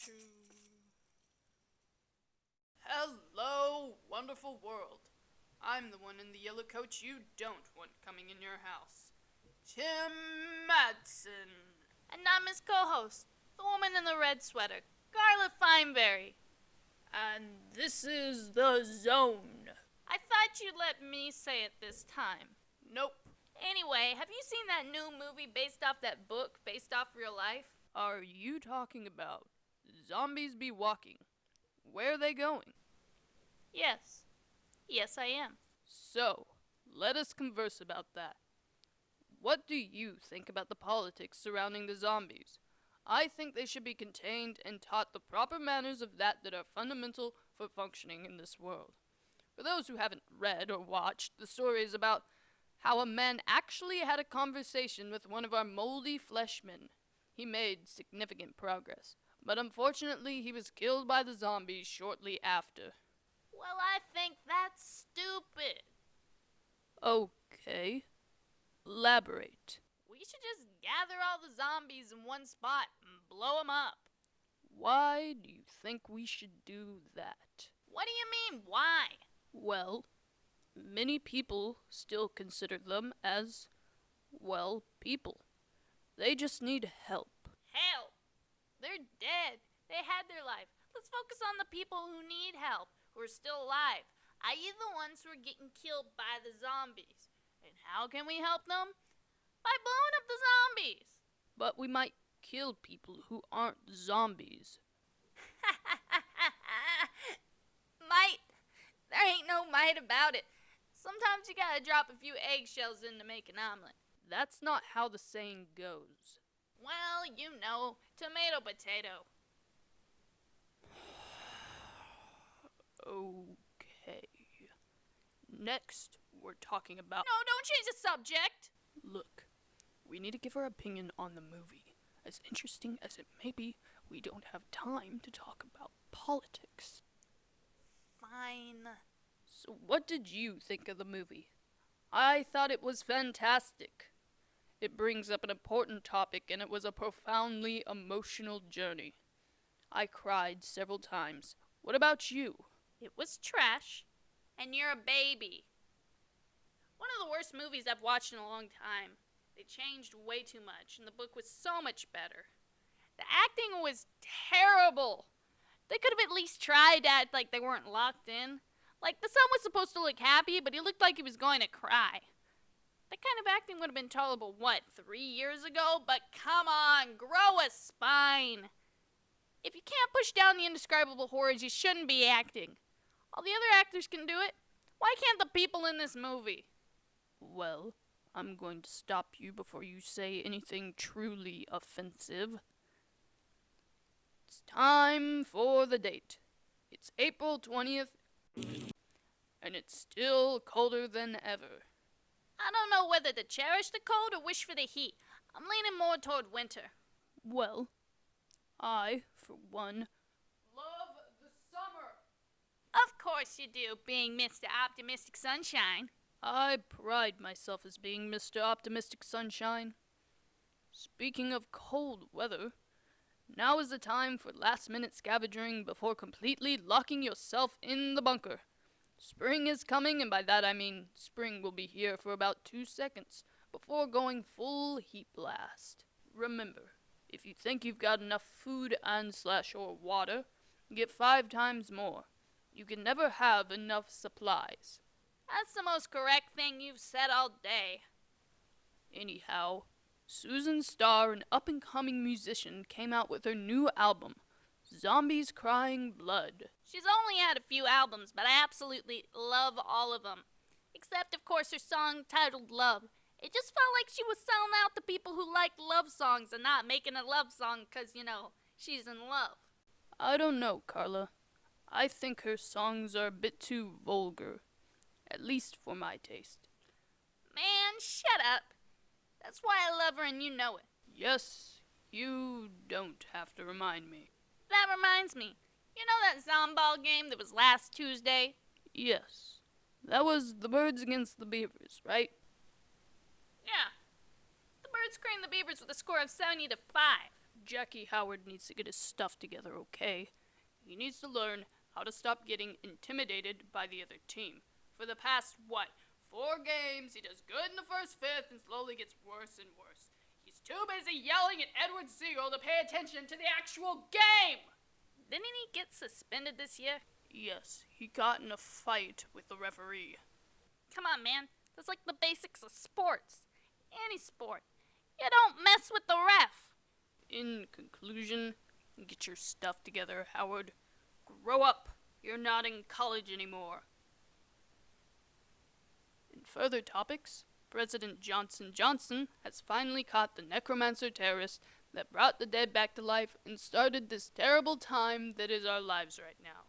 to... Hello, wonderful world. I'm the one in the yellow coat you don't want coming in your house. Tim Madsen. And I'm his co-host, the woman in the red sweater, Carla Fineberry. And this is The Zone. I thought you'd let me say it this time. Nope. Anyway, have you seen that new movie based off that book, based off real life? Are you talking about Zombies Be Walking? Where are they going? Yes. Yes, I am. So, let us converse about that. What do you think about the politics surrounding the zombies? I think they should be contained and taught the proper manners of that are fundamental for functioning in this world. For those who haven't read or watched, the story is about how a man actually had a conversation with one of our moldy fleshmen. He made significant progress, but unfortunately he was killed by the zombies shortly after. Well, I think that's stupid. Okay. Elaborate. We should just gather all the zombies in one spot and blow them up. Why do you think we should do that? What do you mean, why? Well, many people still consider them as, well, people. They just need help. Help! They're dead. They had their life. Let's focus on the people who need help, who are still alive, i.e. the ones who are getting killed by the zombies. And how can we help them? By blowing up the zombies. But we might kill people who aren't zombies. Might. There ain't no might about it. Sometimes you gotta drop a few eggshells in to make an omelet. That's not how the saying goes. Well, you know, tomato potato. Okay. Next, we're talking about... No, don't change the subject! Look, we need to give our opinion on the movie. As interesting as it may be, we don't have time to talk about politics. Fine. So what did you think of the movie? I thought it was fantastic. It brings up an important topic, and it was a profoundly emotional journey. I cried several times. What about you? It was trash, and you're a baby. One of the worst movies I've watched in a long time. They changed way too much, and the book was so much better. The acting was terrible. They could have at least tried to act like they weren't locked in. Like, the son was supposed to look happy, but he looked like he was going to cry. That kind of acting would have been tolerable, 3 years ago? But come on, grow a spine. If you can't push down the indescribable horrors, you shouldn't be acting. All the other actors can do it. Why can't the people in this movie? Well, I'm going to stop you before you say anything truly offensive. It's time for the date. It's April 20th, and it's still colder than ever. I don't know whether to cherish the cold or wish for the heat. I'm leaning more toward winter. Well, I, for one, love the summer. Of course you do, being Mr. Optimistic Sunshine. I pride myself as being Mr. Optimistic Sunshine. Speaking of cold weather, now is the time for last-minute scavenging before completely locking yourself in the bunker. Spring is coming, and by that I mean spring will be here for about 2 seconds before going full heat blast. Remember, if you think you've got enough food and/or water, get 5 times more. You can never have enough supplies. That's the most correct thing you've said all day. Anyhow, Susan Starr, an up-and-coming musician, came out with her new album, Zombies Crying Blood. She's only had a few albums, but I absolutely love all of them. Except, of course, her song titled Love. It just felt like she was selling out the people who like love songs and not making a love song because, she's in love. I don't know, Carla. I think her songs are a bit too vulgar. At least for my taste. Man, shut up. That's why I love her and you know it. Yes, you don't have to remind me. That reminds me. You know that Zomball game that was last Tuesday? Yes. That was the Birds against the Beavers, right? Yeah. The Birds creamed the Beavers with a score of 70-5. Jackie Howard needs to get his stuff together, okay? He needs to learn how to stop getting intimidated by the other team. For the past, 4 games, he does good in the first fifth and slowly gets worse and worse. He's too busy yelling at Edward Seagull to pay attention to the actual game! Didn't he get suspended this year? Yes, he got in a fight with the referee. Come on, man. That's like the basics of sports. Any sport. You don't mess with the ref. In conclusion, get your stuff together, Howard. Grow up. You're not in college anymore. In further topics, President Johnson has finally caught the necromancer terrorist that brought the dead back to life and started this terrible time that is our lives right now.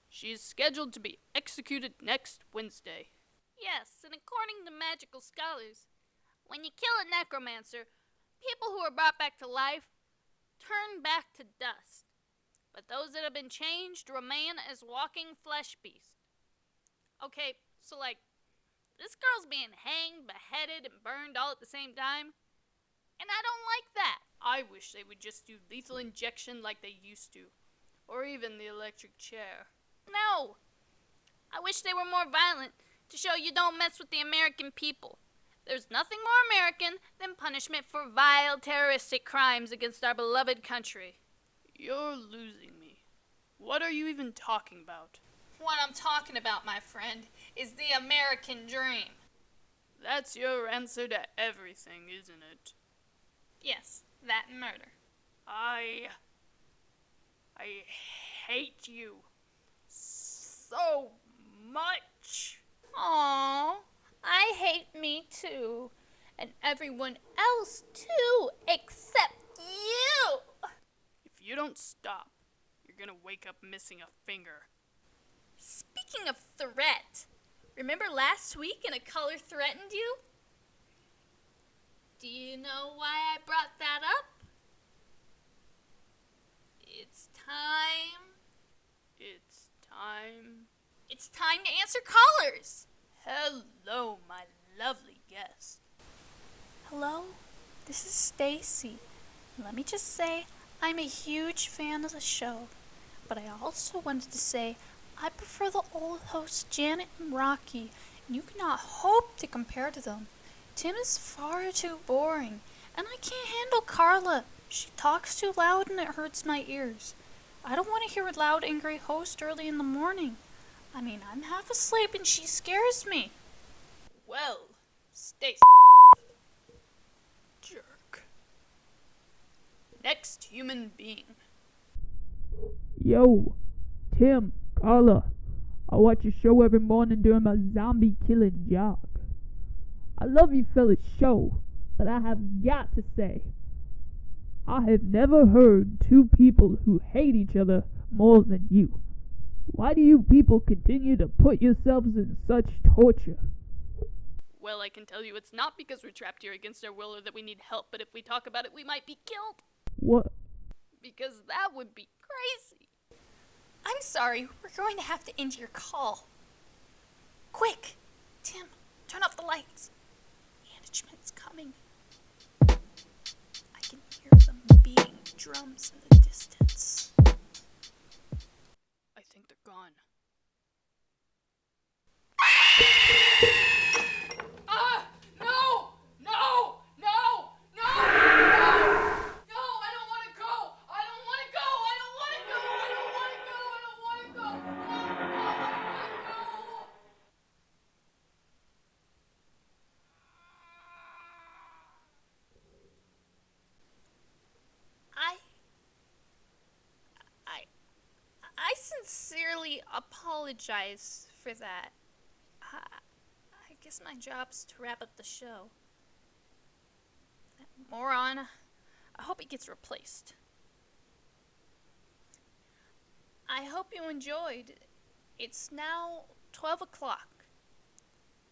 She is scheduled to be executed next Wednesday. Yes, and according to magical scholars, when you kill a necromancer, people who are brought back to life turn back to dust. But those that have been changed remain as walking flesh beasts. Okay, so this girl's being hanged, beheaded, and burned all at the same time. And I don't like that. I wish they would just do lethal injection like they used to. Or even the electric chair. No! I wish they were more violent to show you don't mess with the American people. There's nothing more American than punishment for vile terroristic crimes against our beloved country. You're losing me. What are you even talking about? What I'm talking about, my friend, is the American dream. That's your answer to everything, isn't it? Yes, that and murder. I hate you so much. Aww, I hate me too. And everyone else too, except you. If you don't stop, you're gonna wake up missing a finger. Speaking of threat, remember last week and a color threatened you? Do you know why I brought that up? It's time. It's time. It's time to answer callers. Hello, my lovely guest. Hello, this is Stacy. Let me just say, I'm a huge fan of the show, but I also wanted to say I prefer the old hosts Janet and Rocky, and you cannot hope to compare to them. Tim is far too boring, and I can't handle Carla. She talks too loud and it hurts my ears. I don't want to hear a loud, angry host early in the morning. I mean, I'm half asleep and she scares me. Well, Stacy. Jerk. Next human being. Yo, Tim, Carla. I watch your show every morning during my zombie killing jog. I love you fellas' show, but I have got to say, I have never heard two people who hate each other more than you. Why do you people continue to put yourselves in such torture? Well, I can tell you it's not because we're trapped here against our will or that we need help, but if we talk about it, we might be killed. What? Because that would be crazy. I'm sorry, we're going to have to end your call. Quick, Tim, turn off the lights. Management's coming. I can hear them beating drums in the distance. I think they're gone. Ah! No! No! No! No! No! No! I don't want to go! I don't want to go! I don't want to go! I don't want to go! I don't want to go! I sincerely apologize for that. I guess my job's to wrap up the show. That moron, I hope he gets replaced. I hope you enjoyed. It's now 12 o'clock.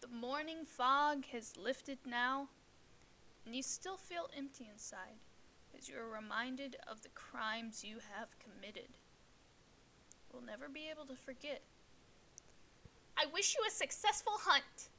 The morning fog has lifted now, and you still feel empty inside as you are reminded of the crimes you have committed. We'll never be able to forget. I wish you a successful hunt.